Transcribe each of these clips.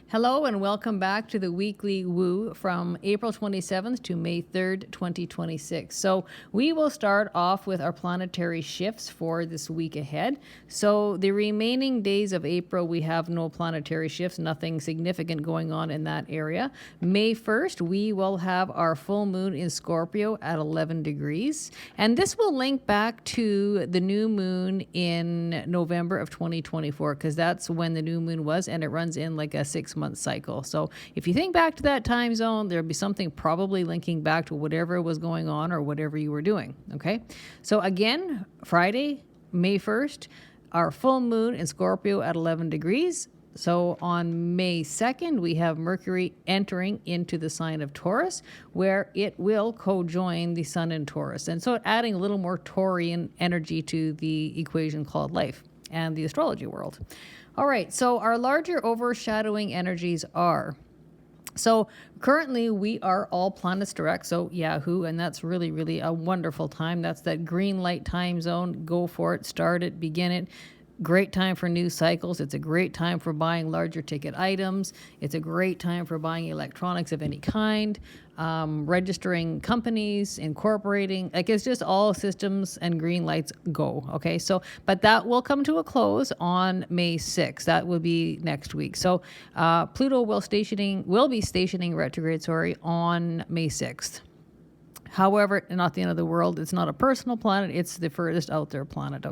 Hello and welcome back to the weekly Woo from April 27th to May 3rd, 2026. So we will start off with our planetary shifts for this week ahead. So the remaining days of April, we have no planetary shifts, nothing significant going on in that area. May 1st, we will have our full moon in Scorpio at 11 degrees. And this will link back to the new moon in November of 2024, because that's when the new moon was, and it runs in like a 6-month cycle. So if you think back to that time zone, there'll be something probably linking back to whatever was going on or whatever you were doing. Okay. So again, Friday, May 1st, our full moon in Scorpio at 11 degrees. So on May 2nd, we have Mercury entering into the sign of Taurus, where it will co-join the sun in Taurus. And so adding a little more Taurian energy to the equation called life and the astrology world. All right, so our larger overshadowing energies are, so currently we are all planets direct, so Yahoo, and that's really, really a wonderful time. That's that green light time zone. Go for it, start it, begin it. Great time for news cycles. It's a great time for buying larger ticket items. It's a great time for buying electronics of any kind, registering companies, incorporating. Like, it's just all systems and green lights go. Okay, so but that will come to a close on May 6th. That will be next week. So Pluto will be stationing retrograde, on May 6th. However, not the end of the world. It's not a personal planet. It's the furthest out there planet.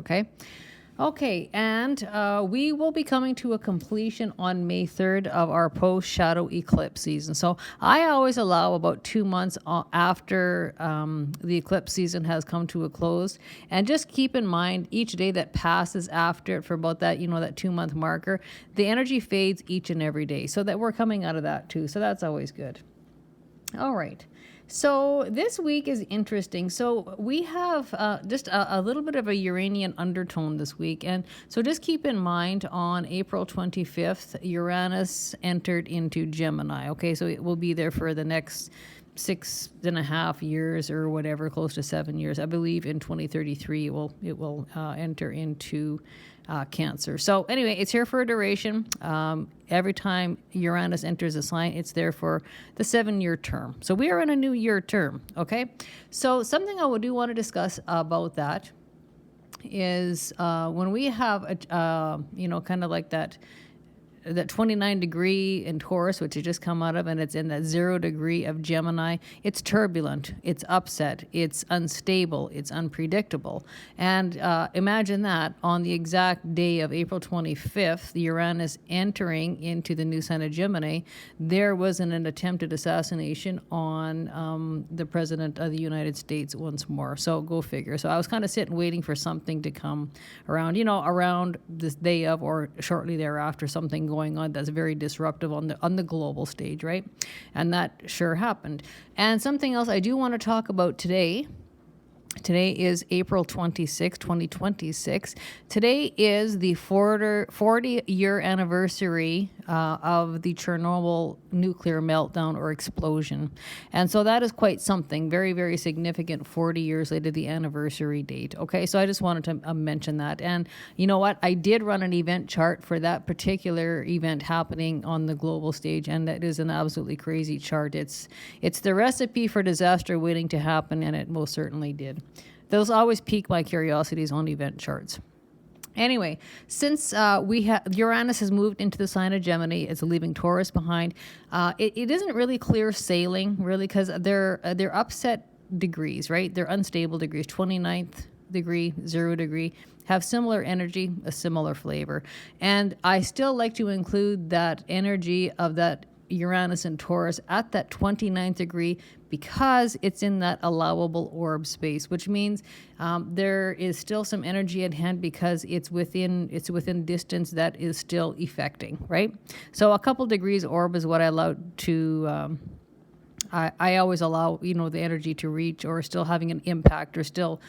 Okay, and we will be coming to a completion on May 3rd of our post-shadow eclipse season. So I always allow about 2 months after the eclipse season has come to a close. And just keep in mind, each day that passes after it for about that, that 2-month marker, the energy fades each and every day. So that we're coming out of that too. So that's always good. All right. So this week is interesting. So we have just a little bit of a Uranian undertone this week. And so just keep in mind, on April 25th, Uranus entered into Gemini. Okay, so it will be there for the next 6.5 years or whatever, close to 7 years. I believe in 2033 it will enter into Cancer. So anyway, it's here for a duration. Every time Uranus enters a sign, it's there for the 7-year term. So we are in a new year term. Okay. So something I do want to discuss about that is when we have kind of like that 29 degree in Taurus, which has just come out of, and it's in that 0 degree of Gemini. It's turbulent, it's upset, it's unstable, it's unpredictable. And imagine that on the exact day of April 25th, the Uranus entering into the new sign of Gemini, there was an attempted assassination on the President of the United States once more. So go figure. So I was kind of sitting waiting for something to come around, around this day of or shortly thereafter, something going on that's very disruptive on the global stage, right? And that sure happened. And something else I do want to talk about today. Today is April 26, 2026. Today is the 40-year anniversary of the Chernobyl nuclear meltdown or explosion. And so that is quite something, very, very significant, 40 years later, the anniversary date. Okay, so I just wanted to mention that. And you know what? I did run an event chart for that particular event happening on the global stage, and that is an absolutely crazy chart. It's the recipe for disaster waiting to happen, and it most certainly did. Those always pique my curiosities on event charts. Anyway, since Uranus has moved into the sign of Gemini, it's leaving Taurus behind. It isn't really clear sailing, really, because they're upset degrees, right? They're unstable degrees. 29th degree, 0 degree have similar energy, a similar flavor, and I still like to include that energy of that Uranus and Taurus at that 29th degree because it's in that allowable orb space, which means there is still some energy at hand because it's within distance that is still effecting, right? So a couple degrees orb is what I allow to I always allow, the energy to reach or still having an impact or still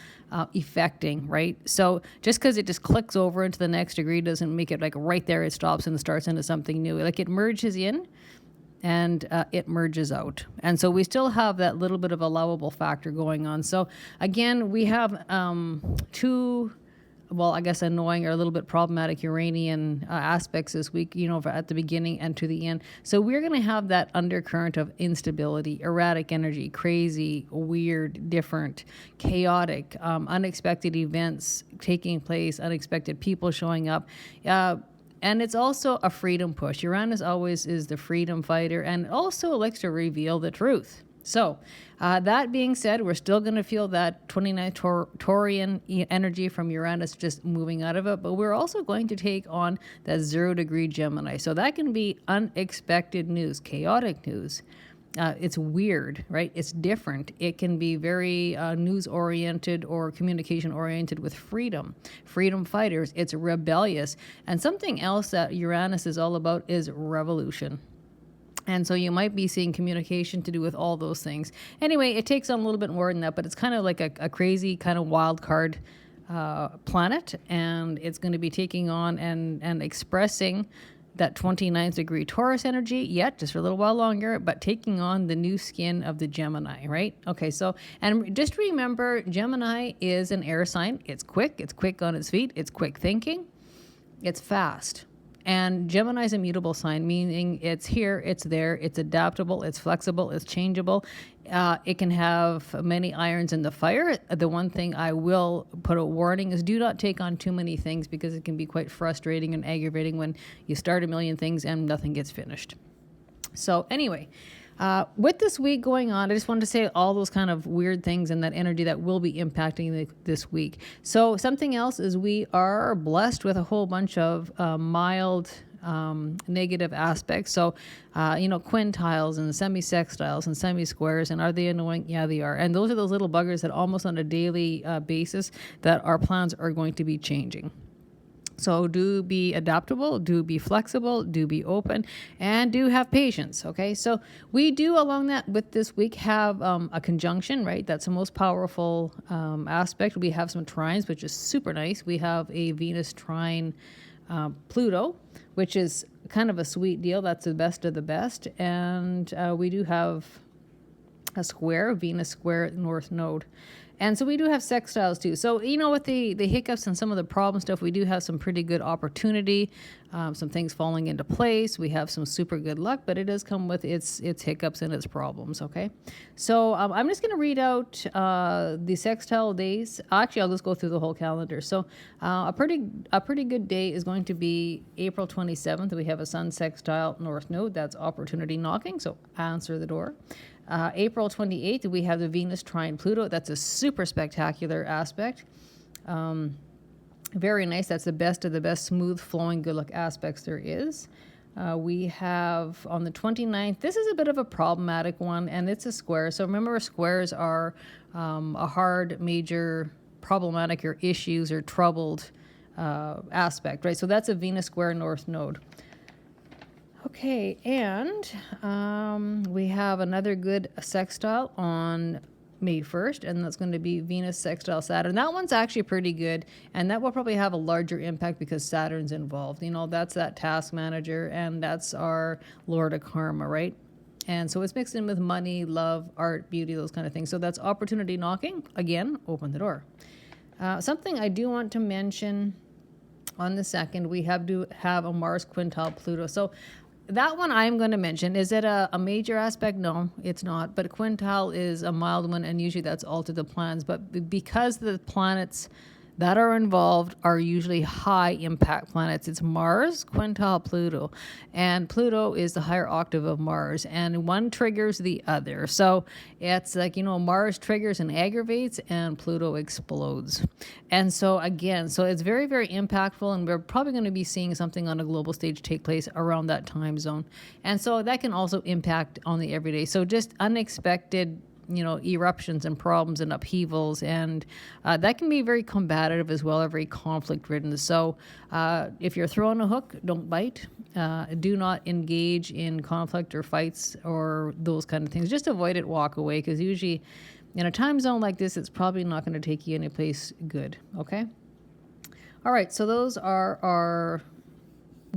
effecting, right? So just because it just clicks over into the next degree doesn't make it like right there it stops and starts into something new. Like it merges in and it merges out. And so we still have that little bit of allowable factor going on. So again, we have two well, I guess annoying or a little bit problematic Uranian aspects this week, at the beginning and to the end. So we're going to have that undercurrent of instability, erratic energy, crazy, weird, different, chaotic, unexpected events taking place, unexpected people showing up. And it's also a freedom push. Uranus always is the freedom fighter and also likes to reveal the truth. So that being said, we're still going to feel that 29th Taurian energy from Uranus just moving out of it, but we're also going to take on that 0-degree Gemini. So that can be unexpected news, chaotic news. It's weird, right? It's different. It can be very news-oriented or communication-oriented with freedom fighters. It's rebellious. And something else that Uranus is all about is revolution. And so you might be seeing communication to do with all those things. Anyway, it takes on a little bit more than that, but it's kind of like a crazy kind of wild card planet. And it's going to be taking on and expressing that 29th degree Taurus energy, yet just for a little while longer, but taking on the new skin of the Gemini, right? Okay, so, and just remember, Gemini is an air sign. It's quick on its feet, it's quick thinking, it's fast. And Gemini is a mutable sign, meaning it's here, it's there, it's adaptable, it's flexible, it's changeable. It can have many irons in the fire. The one thing I will put a warning is do not take on too many things, because it can be quite frustrating and aggravating when you start a million things and nothing gets finished. So anyway, with this week going on, I just wanted to say all those kind of weird things and that energy that will be impacting this week. So something else is we are blessed with a whole bunch of mild negative aspects. So, quintiles and semi-sextiles and semi-squares. And are they annoying? Yeah, they are. And those are those little buggers that almost on a daily basis that our plans are going to be changing. So do be adaptable, do be flexible, do be open, and do have patience, okay? So we do, along that with this week, have a conjunction, right? That's the most powerful aspect. We have some trines, which is super nice. We have a Venus trine Pluto, which is kind of a sweet deal. That's the best of the best. And we do have a square, Venus square North Node. And so we do have sextiles too. So, with the hiccups and some of the problem stuff, we do have some pretty good opportunity, some things falling into place. We have some super good luck, but it does come with its hiccups and its problems, okay? So I'm just going to read out the sextile days. Actually, I'll just go through the whole calendar. So a pretty good day is going to be April 27th. We have a Sun sextile North Node. That's opportunity knocking, so answer the door. April 28th, we have the Venus trine Pluto. That's a super spectacular aspect. Very nice. That's the best of the best, smooth flowing, good luck aspects there is. We have on the 29th, this is a bit of a problematic one, and it's a square. So remember, squares are a hard, major, problematic or issues or troubled aspect, right? So that's a Venus square North Node. Okay, and we have another good sextile on May 1st, and that's going to be Venus sextile Saturn. That one's actually pretty good, and that will probably have a larger impact because Saturn's involved. That's that task manager, and that's our Lord of Karma, right? And so it's mixed in with money, love, art, beauty, those kind of things. So that's opportunity knocking. Again, open the door. Something I do want to mention on the 2nd, we have to have a Mars quintile Pluto. So that one I'm going to mention. Is it a major aspect? No, it's not. But a quintile is a mild one, and usually that's altered the plans. But because the planets that are involved are usually high impact planets, it's Mars, quintile, Pluto. And Pluto is the higher octave of Mars, and one triggers the other. So it's like, Mars triggers and aggravates, and Pluto explodes. And so again, so it's very, very impactful, and we're probably going to be seeing something on a global stage take place around that time zone. And so that can also impact on the everyday. So just unexpected eruptions and problems and upheavals, and that can be very combative as well, or very conflict ridden. So if you're throwing a hook, don't bite. Do not engage in conflict or fights or those kind of things. Just avoid it, walk away, because usually in a time zone like this, it's probably not going to take you anyplace good, okay? All right, so those are our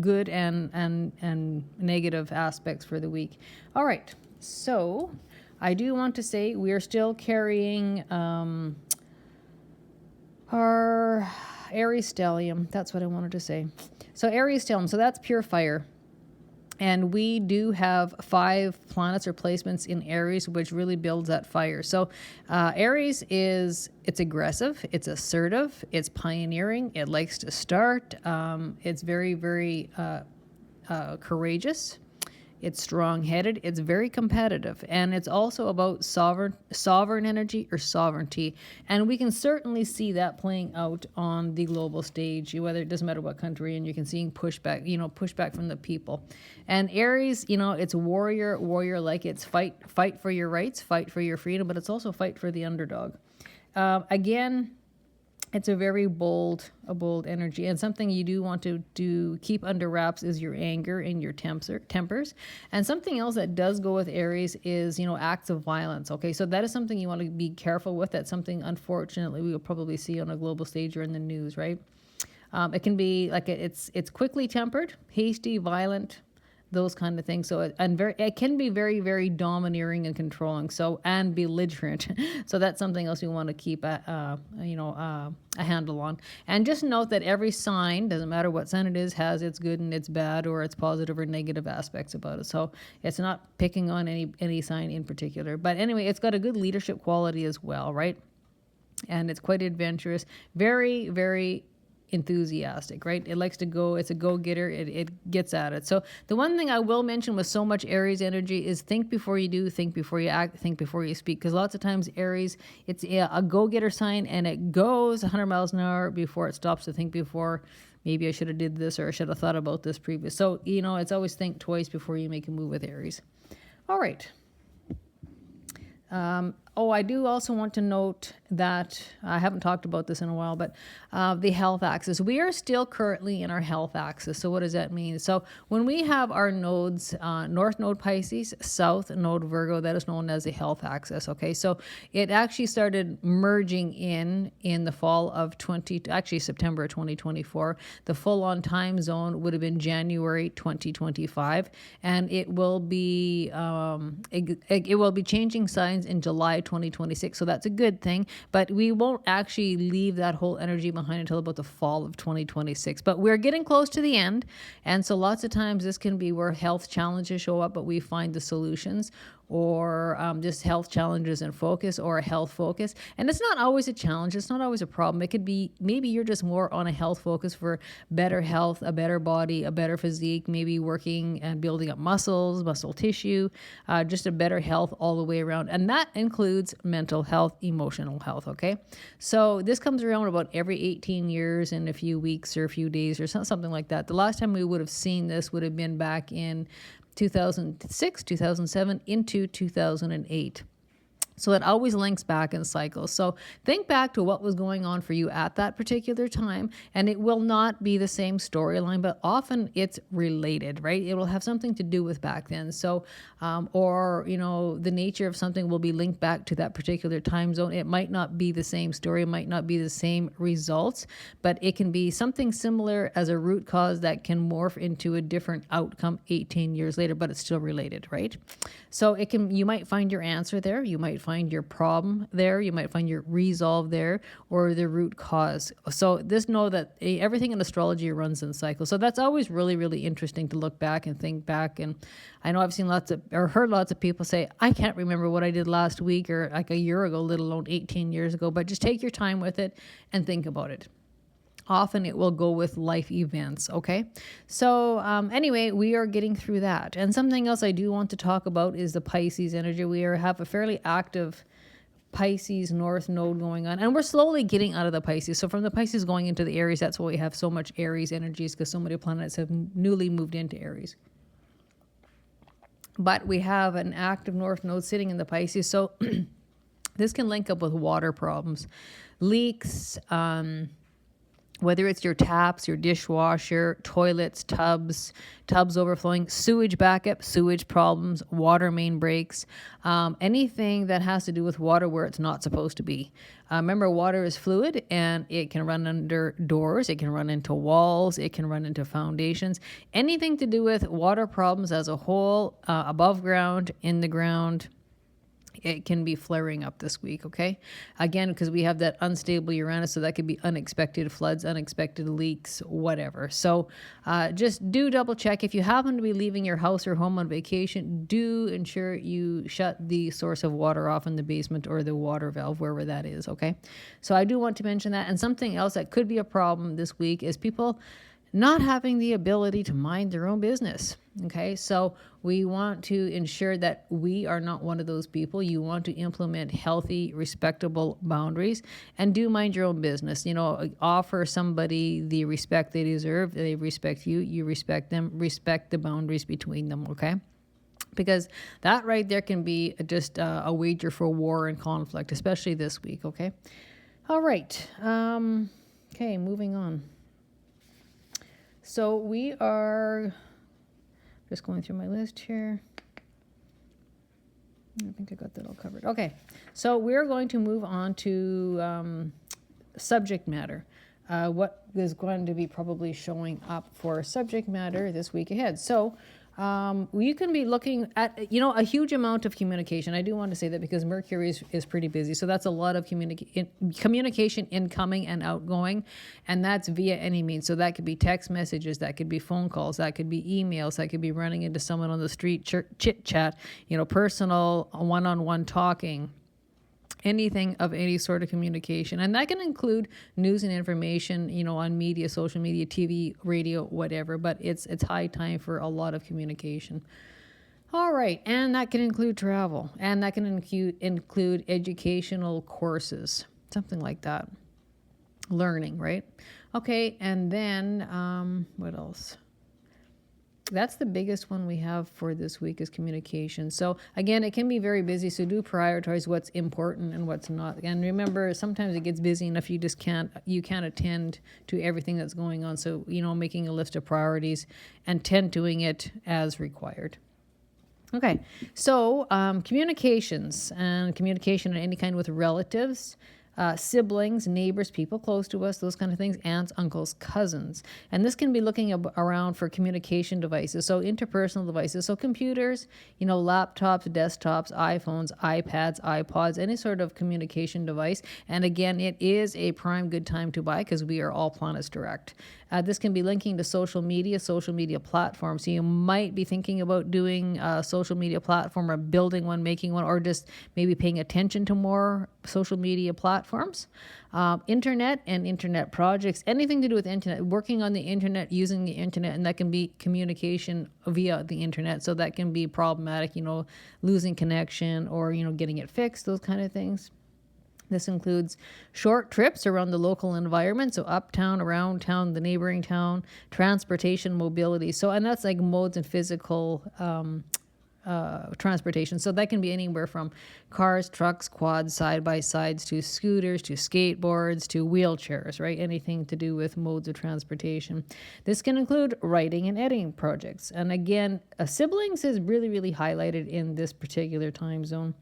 good and negative aspects for the week. All right, so I do want to say we are still carrying our Aries stellium. That's what I wanted to say. So Aries stellium. So that's pure fire. And we do have 5 planets or placements in Aries, which really builds that fire. So Aries it's aggressive, it's assertive, it's pioneering, it likes to start, it's very, very courageous. It's strong-headed. It's very competitive, and it's also about sovereign energy or sovereignty. And we can certainly see that playing out on the global stage. Whether it doesn't matter what country, and you can see pushback from the people. And Aries, it's warrior-like. It's fight for your rights, fight for your freedom, but it's also fight for the underdog. Again. It's a very bold energy, and something you do want to keep under wraps is your anger and your tempers. And something else that does go with Aries is, acts of violence. Okay, so that is something you want to be careful with. That's something, unfortunately, we will probably see on a global stage or in the news, right? It can be like it's quickly tempered, hasty, violent, those kind of things. So it can be very, very domineering and controlling. So, and belligerent. So that's something else you want to keep a handle on. And just note that every sign, doesn't matter what sign it is, has its good and its bad, or its positive or negative aspects about it. So it's not picking on any sign in particular. But anyway, it's got a good leadership quality as well, right? And it's quite adventurous, very, very enthusiastic, right? It likes to go, it's a go-getter, it gets at it. So the one thing I will mention with so much Aries energy is think before you do, think before you act, think before you speak, because lots of times Aries, it's a go-getter sign, and it goes 100 miles an hour before it stops to think before, maybe I should have did this, or I should have thought about this previous. So, it's always think twice before you make a move with Aries. All right. I do also want to note that I haven't talked about this in a while, but the health axis. We are still currently in our health axis. So what does that mean? So when we have our nodes, North Node Pisces, South Node Virgo, that is known as the health axis. Okay, so it actually started merging in the fall of September 2024. The full-on time zone would have been January 2025, and it will be changing signs in July 2026. So that's a good thing, but we won't actually leave that whole energy behind until about the fall of 2026. But we're getting close to the end, and so lots of times this can be where health challenges show up, but we find the solutions, or just health challenges and focus, or a health focus. And it's not always a challenge. It's not always a problem. It could be maybe you're just more on a health focus for better health, a better body, a better physique, maybe working and building up muscles, muscle tissue, just a better health all the way around. And that includes mental health, emotional health, okay? So this comes around about every 18 years and a few weeks or a few days or something like that. The last time we would have seen this would have been back in 2006, 2007, into 2008. So it always links back in cycles. So think back to what was going on for you at that particular time, and it will not be the same storyline, but often it's related, right? It will have something to do with back then. So, the nature of something will be linked back to that particular time zone. It might not be the same story, it might not be the same results, but it can be something similar as a root cause that can morph into a different outcome 18 years later, but it's still related, right? So you might find your answer there, you might find your problem there, you might find your resolve there, or the root cause. So just know that everything in astrology runs in cycles. So that's always really, really interesting to look back and think back. And I know I've seen heard lots of people say, I can't remember what I did last week or like a year ago, let alone 18 years ago, but just take your time with it and think about it. Often it will go with life events, okay? So anyway, we are getting through that. And something else I do want to talk about is the Pisces energy. We have a fairly active Pisces North Node going on, and we're slowly getting out of the Pisces. So from the Pisces going into the Aries, that's why we have so much Aries energies, because so many planets have newly moved into Aries. But we have an active North Node sitting in the Pisces. So this can link up with water problems, leaks, whether it's your taps, your dishwasher, toilets, tubs overflowing, sewage backup, sewage problems, water main breaks, anything that has to do with water where it's not supposed to be. Remember, water is fluid, and it can run under doors, it can run into walls, it can run into foundations. Anything to do with water problems as a whole, above ground, in the ground, it can be flaring up this week, okay? Again, because we have that unstable Uranus, so that could be unexpected floods, unexpected leaks, whatever. So just do double check. If you happen to be leaving your house or home on vacation, do ensure you shut the source of water off in the basement or the water valve, wherever that is, okay? So I do want to mention that. And something else that could be a problem this week is people not having the ability to mind their own business. Okay, so we want to ensure that we are not one of those people. You want to implement healthy, respectable boundaries and do mind your own business. You know, offer somebody the respect they deserve. They respect you, you respect them, respect the boundaries between them, okay? Because that right there can be just a wager for war and conflict, especially this week, okay? All right, okay, moving on. So we are just going through my list here. I think I got that all covered. Okay, so we're going to move on to subject matter. What is going to be probably showing up for subject matter this week ahead. So you can be looking at, a huge amount of communication. I do want to say that because Mercury is pretty busy. So that's a lot of communication incoming and outgoing. And that's via any means. So that could be text messages, that could be phone calls, that could be emails, that could be running into someone on the street, chit chat, personal one-on-one talking. Anything of any sort of communication. And that can include news and information, on media, social media, TV, radio, whatever. But it's high time for a lot of communication. All right. And that can include travel. And that can include educational courses. Something like that. Learning, right? Okay. And then what else? That's the biggest one we have for this week is communication. So again, it can be very busy. So do prioritize what's important and what's not. And remember, sometimes it gets busy enough you can't attend to everything that's going on. So, making a list of priorities and doing it as required. Okay, so communications and communication of any kind with relatives, siblings, neighbors, people close to us, those kind of things, aunts, uncles, cousins. And this can be looking around for communication devices, so interpersonal devices, so computers, laptops, desktops, iPhones, iPads, iPods, any sort of communication device. And again, it is a prime good time to buy because we are all planets direct. This can be linking to social media platforms. So you might be thinking about doing a social media platform or building one, making one, or just maybe paying attention to more social media platforms. Internet and internet projects, anything to do with internet, working on the internet, using the internet, and that can be communication via the internet. So that can be problematic, losing connection or, getting it fixed, those kind of things. This includes short trips around the local environment, so uptown, around town, the neighboring town, transportation, mobility. So, and that's like modes and physical transportation. So that can be anywhere from cars, trucks, quads, side-by-sides, to scooters, to skateboards, to wheelchairs, right? Anything to do with modes of transportation. This can include writing and editing projects. And again, siblings is really, really highlighted in this particular time zone.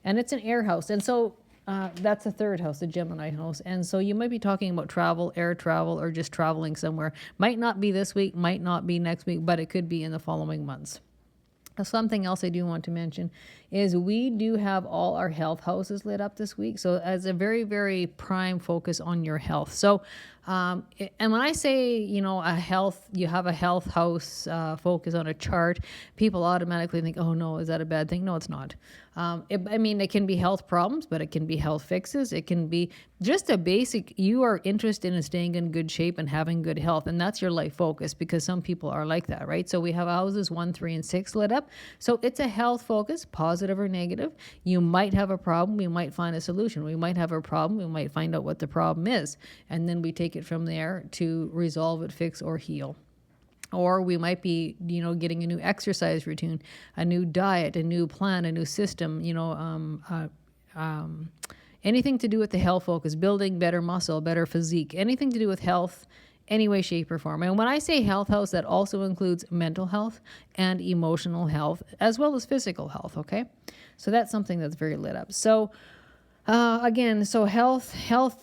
And it's an air house. And so that's a third house, the Gemini house. And so you might be talking about travel, air travel, or just traveling somewhere. Might not be this week, might not be next week, but it could be in the following months. Something else I do want to mention is we do have all our health houses lit up this week. So as a very, very prime focus on your health. So, and when I say, you have a health house focus on a chart, people automatically think, oh no, is that a bad thing? No, it's not. It can be health problems, but it can be health fixes. It can be just a basic, you are interested in staying in good shape and having good health. And that's your life focus because some people are like that, right? So we have houses 1, 3, and 6 lit up. So it's a health focus, positive or negative. You might have a problem. We might find a solution. We might have a problem. We might find out what the problem is. And then we take it from there to resolve it, fix, or heal. Or we might be, getting a new exercise routine, a new diet, a new plan, a new system, anything to do with the health focus, building better muscle, better physique, anything to do with health, any way, shape, or form. And when I say health house, that also includes mental health and emotional health, as well as physical health, okay? So that's something that's very lit up. So Again, so health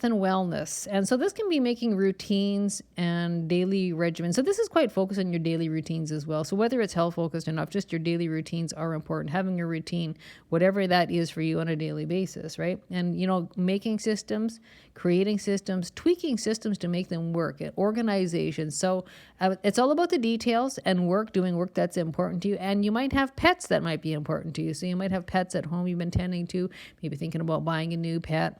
and wellness. And so this can be making routines and daily regimens. So this is quite focused on your daily routines as well. So whether it's health focused or not, just your daily routines are important. Having a routine, whatever that is for you on a daily basis, right? And, making systems, creating systems, tweaking systems to make them work, organization. So it's all about the details and doing work that's important to you. And you might have pets that might be important to you. So you might have pets at home you've been tending to, maybe thinking about buying a new pet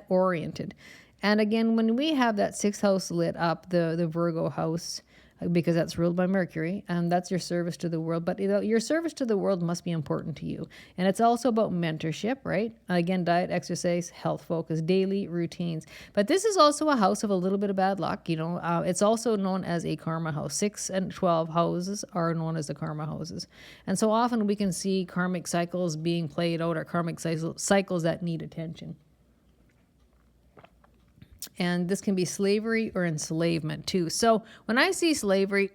oriented. And again, when we have that sixth house lit up, the Virgo house, because that's ruled by Mercury, and that's your service to the world. But your service to the world must be important to you. And it's also about mentorship, right? Again, diet, exercise, health focus, daily routines. But this is also a house of a little bit of bad luck. It's also known as a karma house. 6 and 12 houses are known as the karma houses. And so often we can see karmic cycles being played out, or karmic cycles that need attention. And this can be slavery or enslavement too. So when I see slavery,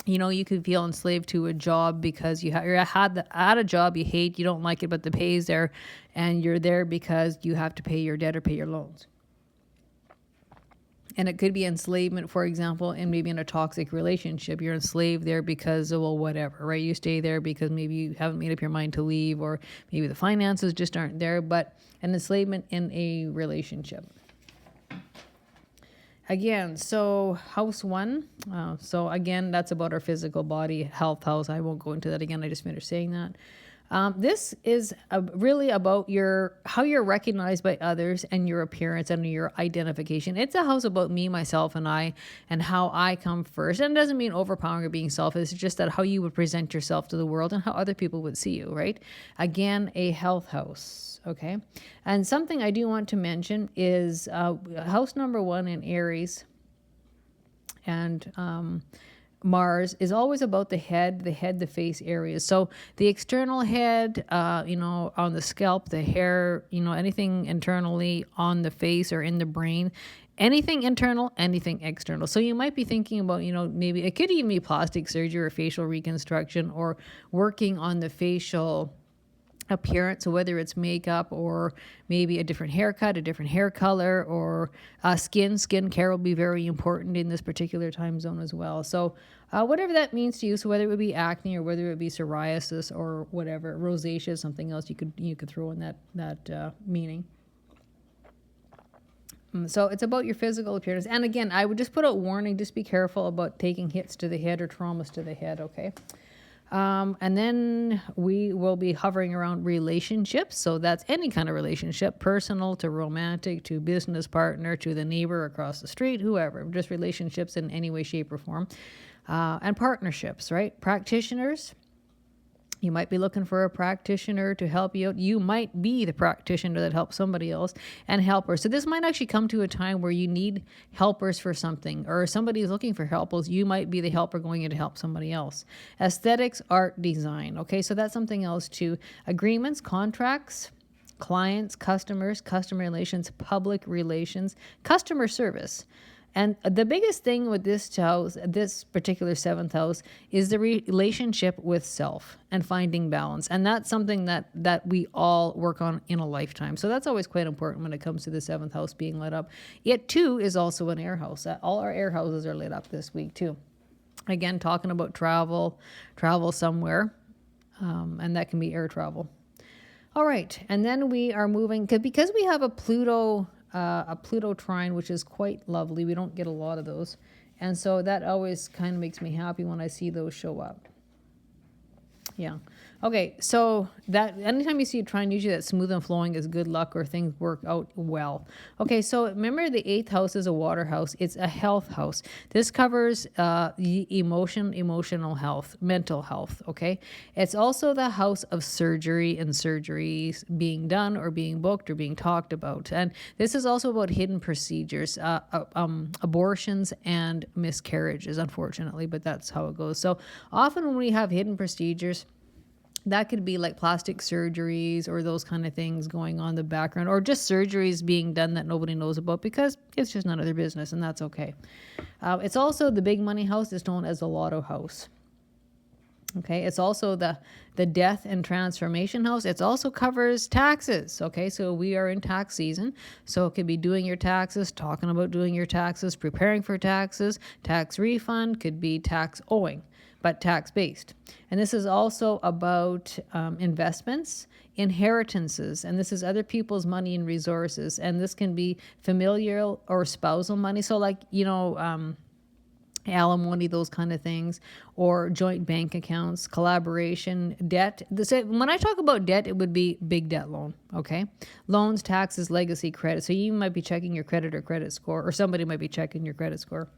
you could feel enslaved to a job because you're at a job you hate, you don't like it, but the pay is there, and you're there because you have to pay your debt or pay your loans. And it could be enslavement, for example, and maybe in a toxic relationship. You're enslaved there because of, whatever, right? You stay there because maybe you haven't made up your mind to leave, or maybe the finances just aren't there, but an enslavement in a relationship. Again, so house 1. So again, that's about our physical body, health house. I won't go into that again. I just finished saying that. This is really about how you're recognized by others and your appearance and your identification. It's a house about me, myself, and I, and how I come first. And it doesn't mean overpowering or being selfish. It's just that how you would present yourself to the world and how other people would see you, right? Again, a health house. Okay. And something I do want to mention is house number 1 in Aries and Mars is always about the head, the face areas. So the external head, on the scalp, the hair, anything internally on the face or in the brain. Anything internal, anything external. So you might be thinking about, maybe it could even be plastic surgery or facial reconstruction, or working on the facial appearance, so whether it's makeup or maybe a different haircut, a different hair color, or skin care will be very important in this particular time zone as well. So whatever that means to you, so whether it would be acne or whether it be psoriasis or whatever, rosacea, something else you could throw in that meaning. So it's about your physical appearance. And again, I would just put out warning, just be careful about taking hits to the head or traumas to the head, okay? And then we will be hovering around relationships. So that's any kind of relationship, personal to romantic to business partner to the neighbor across the street, whoever, just relationships in any way, shape, or form. And partnerships, right? Practitioners. You might be looking for a practitioner to help you out. You might be the practitioner that helps somebody else, and helpers. So this might actually come to a time where you need helpers for something, or somebody is looking for helpers. You might be the helper going in to help somebody else. Aesthetics, art, design. Okay, so that's something else too. Agreements, contracts, clients, customers, customer relations, public relations, customer service. And the biggest thing with this house, this particular 7th house, is the relationship with self and finding balance. And that's something that we all work on in a lifetime. So that's always quite important when it comes to the 7th house being lit up. It too is also an air house. All our air houses are lit up this week too. Again, talking about travel somewhere, and that can be air travel. All right, and then we are moving, because we have a Pluto trine, which is quite lovely. We don't get a lot of those. And so that always kind of makes me happy when I see those show up. Yeah. Okay, so that anytime you see a trine, usually that smooth and flowing is good luck or things work out well. Okay, so remember the 8th house is a water house. It's a health house. This covers the emotional health, mental health, okay? It's also the house of surgery and surgeries being done or being booked or being talked about. And this is also about hidden procedures, abortions and miscarriages, unfortunately, but that's how it goes. So often when we have hidden procedures, that could be like plastic surgeries or those kind of things going on in the background, or just surgeries being done that nobody knows about because it's just none of their business, and that's okay. It's also the big money house is known as the lotto house. Okay, it's also the death and transformation house. It also covers taxes. Okay, so we are in tax season, so it could be doing your taxes, talking about doing your taxes, preparing for taxes, tax refund, could be tax owing, but tax based. And this is also about investments, inheritances, and this is other people's money and resources. And this can be familial or spousal money. So, like, alimony, those kind of things, or joint bank accounts, collaboration, debt. When I talk about debt, it would be big debt loan, okay? Loans, taxes, legacy, credit. So you might be checking your credit or credit score, or somebody might be checking your credit score.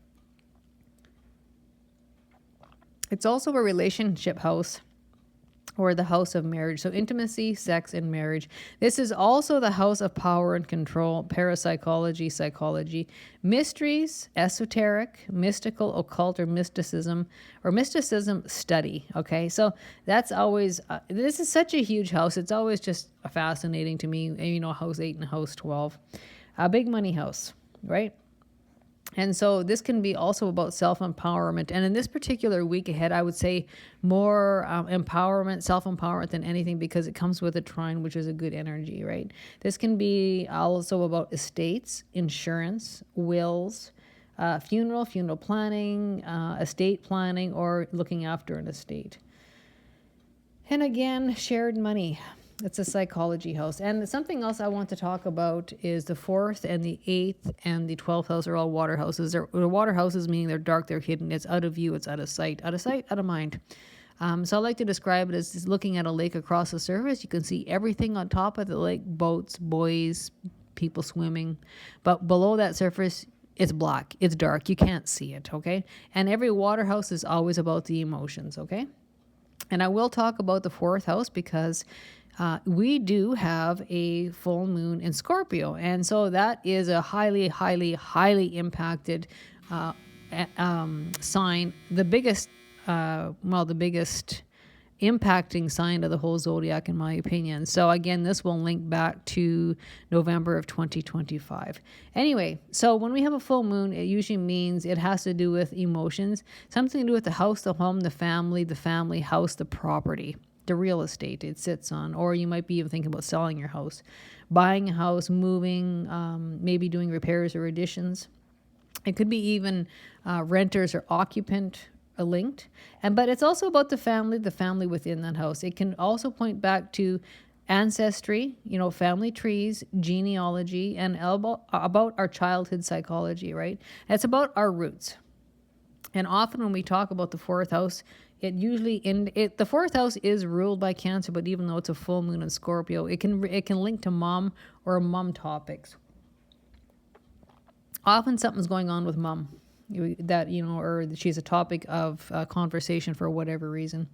It's also a relationship house, or the house of marriage. So intimacy, sex, and marriage. This is also the house of power and control, parapsychology, psychology, mysteries, esoteric, mystical, occult, or mysticism study. Okay, so that's always, this is such a huge house. It's always just fascinating to me, house 8 and house 12. A big money house, right? And so this can be also about self-empowerment. And in this particular week ahead, I would say more empowerment, self-empowerment than anything, because it comes with a trine, which is a good energy, right? This can be also about estates, insurance, wills, funeral planning, estate planning, or looking after an estate. And again, shared money. It's a psychology house. And something else I want to talk about is the 4th and the 8th and the 12th house are all water houses. They're water houses, meaning they're dark, they're hidden. It's out of view, it's out of sight. Out of sight, out of mind. So I like to describe it as looking at a lake across the surface. You can see everything on top of the lake, boats, buoys, people swimming. But below that surface, it's black, it's dark. You can't see it, okay? And every water house is always about the emotions, okay? And I will talk about the 4th house because we do have a full moon in Scorpio. And so that is a highly, highly, highly impacted sign. The biggest impacting sign of the whole zodiac, in my opinion. So again, this will link back to November of 2025. Anyway, so when we have a full moon, it usually means it has to do with emotions, something to do with the house, the home, the family house, the property, the real estate it sits on. Or you might be even thinking about selling your house, buying a house, moving, maybe doing repairs or additions. It could be even renters or occupant linked. But it's also about the family within that house. It can also point back to ancestry, family trees, genealogy, and about our childhood psychology, right? It's about our roots. And often when we talk about the 4th house, it usually the 4th house is ruled by Cancer, but even though it's a full moon in Scorpio, it can link to mom or mom topics. Often something's going on with mom that, or she's a topic of conversation for whatever reason.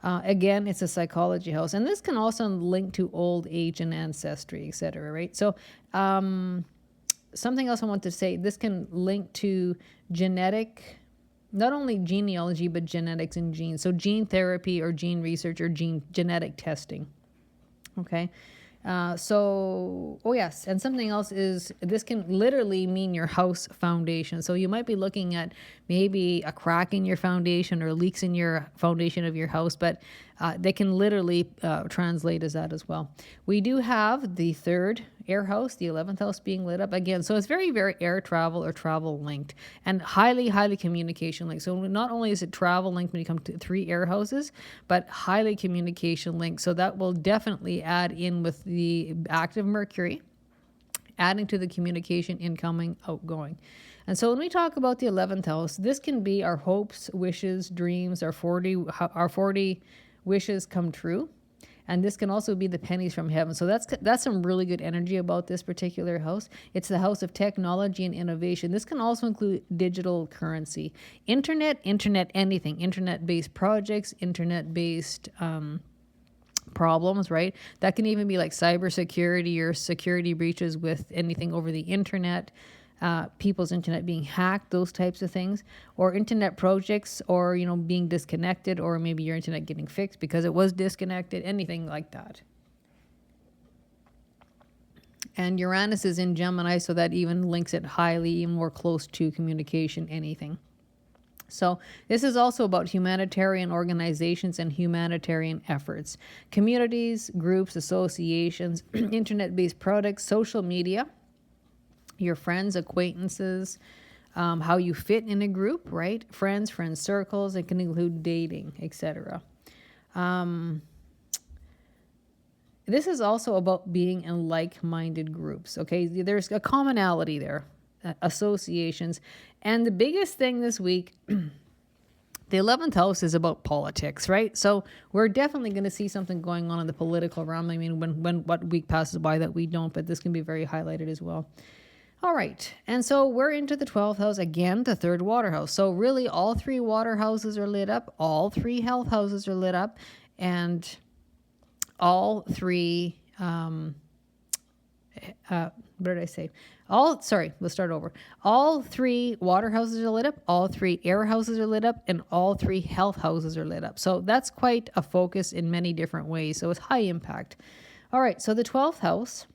Again, it's a psychology house. And this can also link to old age and ancestry, etc., right? So something else I want to say, this can link to genetic, not only genealogy, but genetics and genes. So gene therapy or gene research or genetic testing. Okay. Yes. And something else is this can literally mean your house foundation. So you might be looking at maybe a crack in your foundation or leaks in your foundation of your house, but they can literally translate as that as well. We do have the 3rd air house, the 11th house being lit up again. So it's very, very air travel or travel linked and highly, highly communication linked. So not only is it travel linked when you come to 3 air houses, but highly communication linked. So that will definitely add in with the active Mercury, adding to the communication, incoming, outgoing. And so when we talk about the 11th house, this can be our hopes, wishes, dreams, our 40 wishes come true. And this can also be the pennies from heaven. So that's some really good energy about this particular house. It's the house of technology and innovation. This can also include digital currency, internet, anything, internet-based projects, internet-based problems, right? That can even be like cybersecurity or security breaches with anything over the internet. People's internet being hacked, those types of things, or internet projects, or being disconnected, or maybe your internet getting fixed because it was disconnected, anything like that. And Uranus is in Gemini, so that even links it highly, even more close to communication, anything. So this is also about humanitarian organizations and humanitarian efforts, communities, groups, associations, internet-based products, social media, your friends, acquaintances, how you fit in a group, right? Friends circles. It can include dating, etc. This is also about being in like-minded groups. Okay, there's a commonality there, associations, and the biggest thing this week. The 11th house is about politics, right? So we're definitely going to see something going on in the political realm. I mean, when what week passes by that we don't, but this can be very highlighted as well. All right. And so we're into the 12th house, again, the third water house. So really all three water houses are lit up. All three health houses are lit up. And all three, what did I say? Let's start over. All three water houses are lit up, all three air houses are lit up, and all three health houses are lit up. So that's quite a focus in many different ways. So it's high impact. All right, so the 12th house,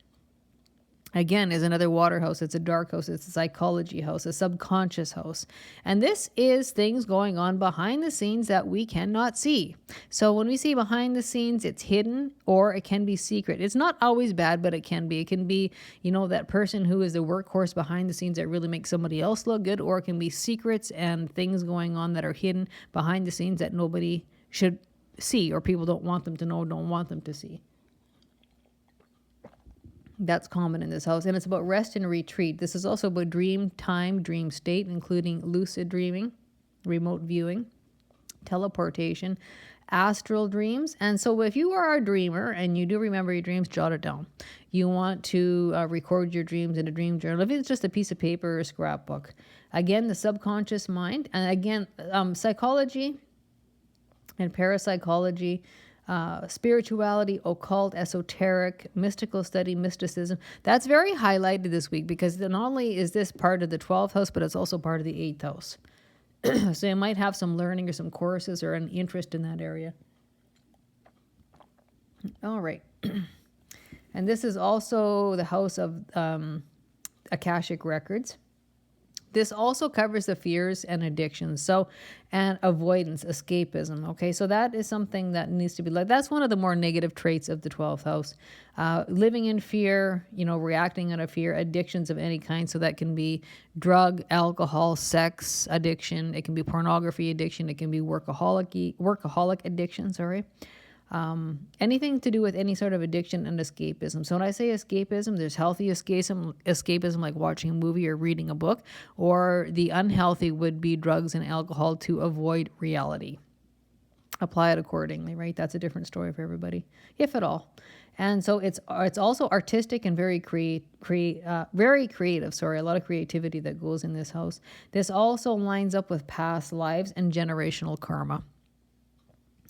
again, is another water house. It's a dark house. It's a psychology house, a subconscious house. And this is things going on behind the scenes that we cannot see. So when we see behind the scenes, it's hidden or it can be secret. It's not always bad, but it can be. It can be, that person who is the workhorse behind the scenes that really makes somebody else look good, or it can be secrets and things going on that are hidden behind the scenes that nobody should see, or people don't want them to know, don't want them to see. That's common in this house. And it's about rest and retreat. This is also about dream time, dream state, including lucid dreaming, remote viewing, teleportation, astral dreams. And so if you are a dreamer and you do remember your dreams, jot it down. You want to record your dreams in a dream journal. If it's just a piece of paper or a scrapbook. Again, the subconscious mind. And again, psychology and parapsychology, spirituality, occult, esoteric, mystical study, mysticism. That's very highlighted this week because not only is this part of the 12th house, but it's also part of the 8th house. So you might have some learning or some courses or an interest in that area. All right. And this is also the house of Akashic Records. This also covers the fears and addictions. And avoidance, escapism. Okay, so that is something that needs to be that's one of the more negative traits of the 12th house. Living in fear, reacting out of fear, addictions of any kind. So that can be drug, alcohol, sex addiction. It can be pornography addiction. It can be workaholic addiction, anything to do with any sort of addiction and escapism. So when I say escapism, there's healthy escapism like watching a movie or reading a book, or the unhealthy would be drugs and alcohol to avoid reality. Apply it accordingly, right? That's a different story for everybody, if at all. And so it's also artistic and very creative. A lot of creativity that goes in this house. This also lines up with past lives and generational karma.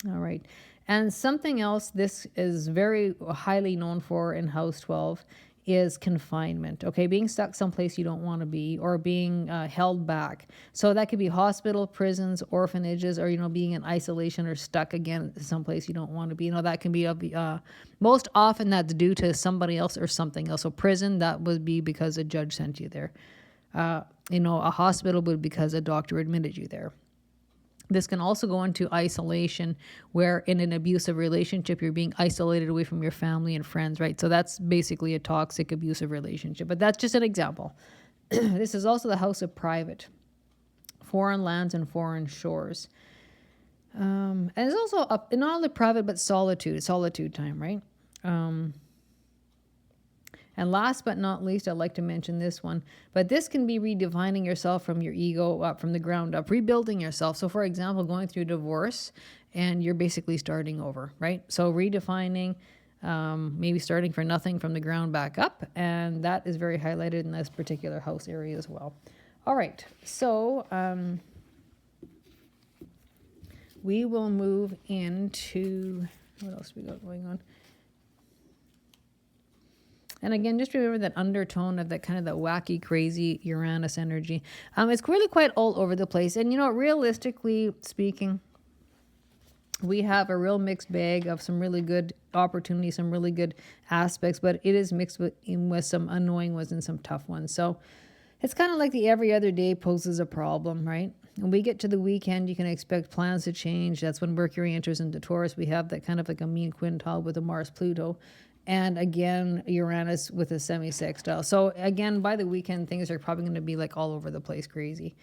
All right. And something else this is very highly known for in House 12 is confinement. Okay, being stuck someplace you don't want to be, or being held back. So that could be hospital, prisons, orphanages, or being in isolation or stuck again someplace you don't want to be. That can be most often that's due to somebody else or something else. So prison, that would be because a judge sent you there. A hospital would be because a doctor admitted you there. This can also go into isolation, where in an abusive relationship, you're being isolated away from your family and friends, right? So that's basically a toxic, abusive relationship. But that's just an example. This is also the house of private, foreign lands and foreign shores. And it's also not only private, but solitude time, right? And last but not least, I'd like to mention this one, but this can be redefining yourself from your ego up, from the ground up, rebuilding yourself. So for example, going through divorce and you're basically starting over, right? So redefining, maybe starting for nothing from the ground back up. And that is very highlighted in this particular house area as well. All right. So we will move into, what else we got going on? And again, just remember that undertone of that kind of that wacky, crazy Uranus energy. It's really quite all over the place. And, realistically speaking, we have a real mixed bag of some really good opportunities, some really good aspects, but it is mixed with some annoying ones and some tough ones. So it's kind of like the every other day poses a problem, right? when we get to the weekend, you can expect plans to change. That's when Mercury enters into Taurus. We have that kind of like a mean quintile with the Mars-Pluto. And again, Uranus with a semi-sextile. So again, by the weekend, things are probably going to be like all over the place crazy.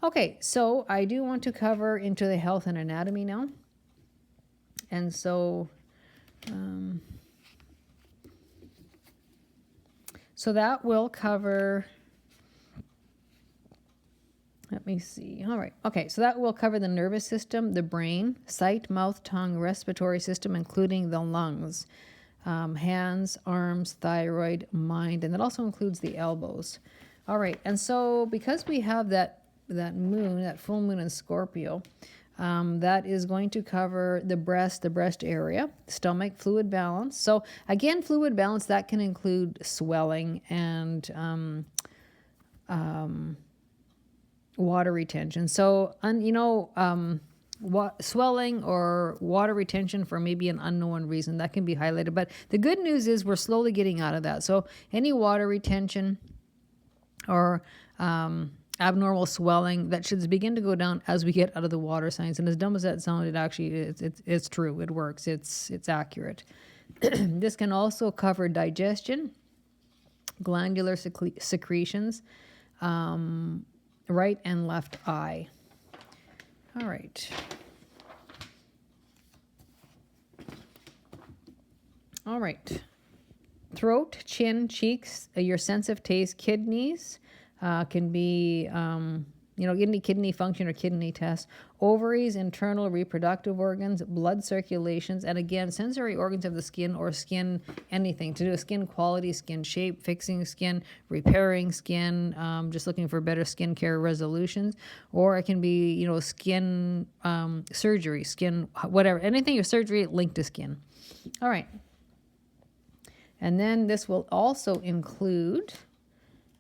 Okay, so I do want to cover into the health and anatomy now. And so... so that will cover... Let me see. All right. Okay. So that will cover the nervous system, the brain, sight, mouth, tongue, respiratory system, including the lungs, hands, arms, thyroid, mind, and that also includes the elbows. All right. And so because we have that moon, that full moon in Scorpio, that is going to cover the breast area, stomach, fluid balance. So again, fluid balance, that can include swelling and water retention. So, swelling or water retention for maybe an unknown reason, that can be highlighted. But the good news is we're slowly getting out of that. So any water retention or abnormal swelling, that should begin to go down as we get out of the water signs. And as dumb as that sounded, actually, it's true. It works. It's accurate. This can also cover digestion, glandular secretions, right and left eye. All right. All right. Throat, chin, cheeks, your sense of taste, kidneys can be, any kidney function or kidney test, ovaries, internal reproductive organs, blood circulations, and again, sensory organs of the skin or skin, anything to do with skin quality, skin shape, fixing skin, repairing skin, just looking for better skincare resolutions, or it can be, skin surgery, skin, whatever, anything your surgery linked to skin. All right. And then this will also include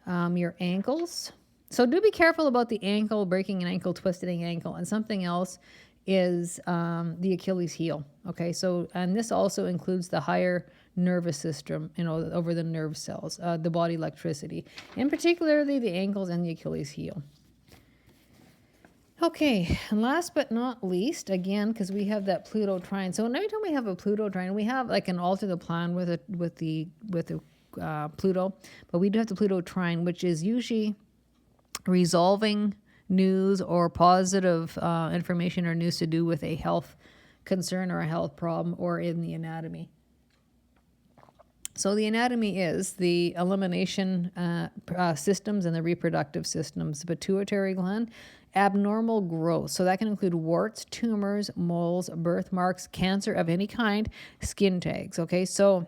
your ankles. So do be careful about the ankle, breaking an ankle, twisting an ankle. And something else is the Achilles heel. Okay, so, and this also includes the higher nervous system, over the nerve cells, the body electricity, and particularly the ankles and the Achilles heel. Okay, and last but not least, again, because we have that Pluto trine. So every time we have a Pluto trine, we have like an alter the plan with the Pluto, but we do have the Pluto trine, which is usually resolving news or positive information or news to do with a health concern or a health problem or in the anatomy. So the anatomy is the elimination systems and the reproductive systems, the pituitary gland, abnormal growth. So that can include warts, tumors, moles, birthmarks, cancer of any kind, skin tags. Okay, so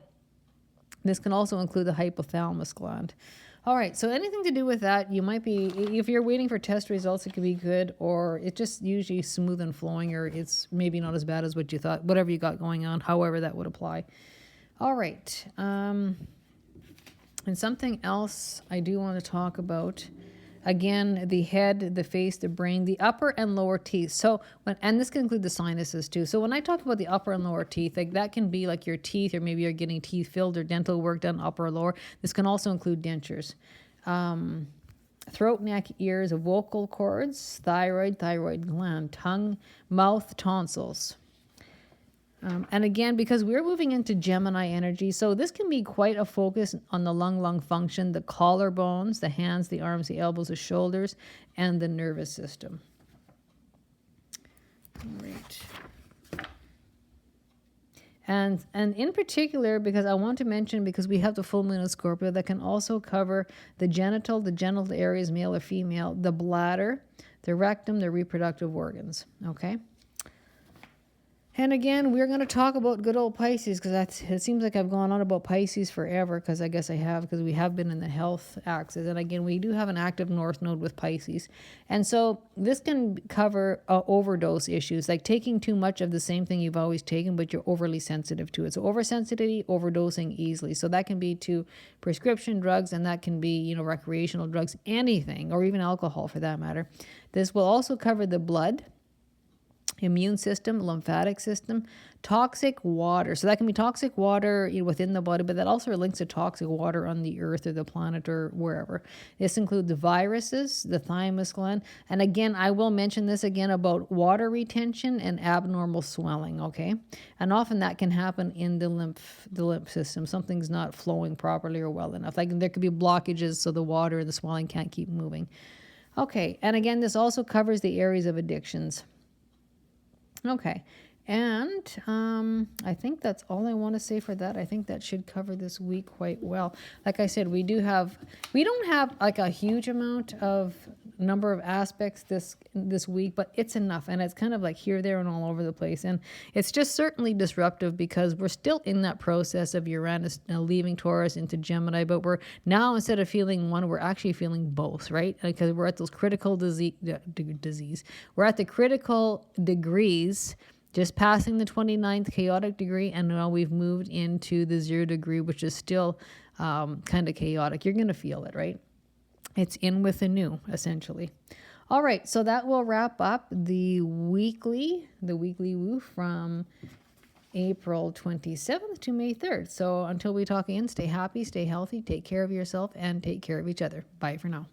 this can also include the hypothalamus gland. All right, so anything to do with that, you might be, if you're waiting for test results, it could be good, or it's just usually smooth and flowing, or it's maybe not as bad as what you thought, whatever you got going on, however that would apply. All right, and something else I do want to talk about. Again, the head, the face, the brain, the upper and lower teeth. So, and this can include the sinuses too. So when I talk about the upper and lower teeth, like that can be like your teeth, or maybe you're getting teeth filled or dental work done, upper or lower. This can also include dentures. Throat, neck, ears, vocal cords, thyroid gland, tongue, mouth, tonsils. And again, because we're moving into Gemini energy, so this can be quite a focus on the lung function, the collarbones, the hands, the arms, the elbows, the shoulders, and the nervous system. All right. And in particular, because I want to mention, because we have the full moon in Scorpio, that can also cover the genital areas, male or female, the bladder, the rectum, the reproductive organs. Okay. And again, we're going to talk about good old Pisces, because it seems like I've gone on about Pisces forever, because I guess I have, because we have been in the health axis. And again, we do have an active North Node with Pisces. And so this can cover overdose issues, like taking too much of the same thing you've always taken, but you're overly sensitive to it. So oversensitivity, overdosing easily. So that can be to prescription drugs, and that can be, recreational drugs, anything, or even alcohol for that matter. This will also cover the blood, immune system, lymphatic system, toxic water. So that can be toxic water, within the body, but that also links to toxic water on the earth or the planet or wherever. This includes the viruses, the thymus gland. And again, I will mention this again about water retention and abnormal swelling, okay? And often that can happen in the lymph system. Something's not flowing properly or well enough. Like there could be blockages so the water and the swelling can't keep moving. Okay, and again, this also covers the areas of addictions. Okay, and I think that's all I want to say for that. I think that should cover this week quite well. Like I said, we don't have like a huge amount of number of aspects this week, but it's enough, and it's kind of like here, there, and all over the place. And it's just certainly disruptive because we're still in that process of Uranus leaving Taurus into Gemini, but we're now, instead of feeling one, we're actually feeling both, right? Because we're at those critical disease. We're at the critical degrees, just passing the 29th chaotic degree, and now we've moved into the 0 degree, which is still kind of chaotic. You're going to feel it, right? It's in with the new, essentially. All right, so that will wrap up the weekly woo from April 27th to May 3rd. So until we talk again, stay happy, stay healthy, take care of yourself, and take care of each other. Bye for now.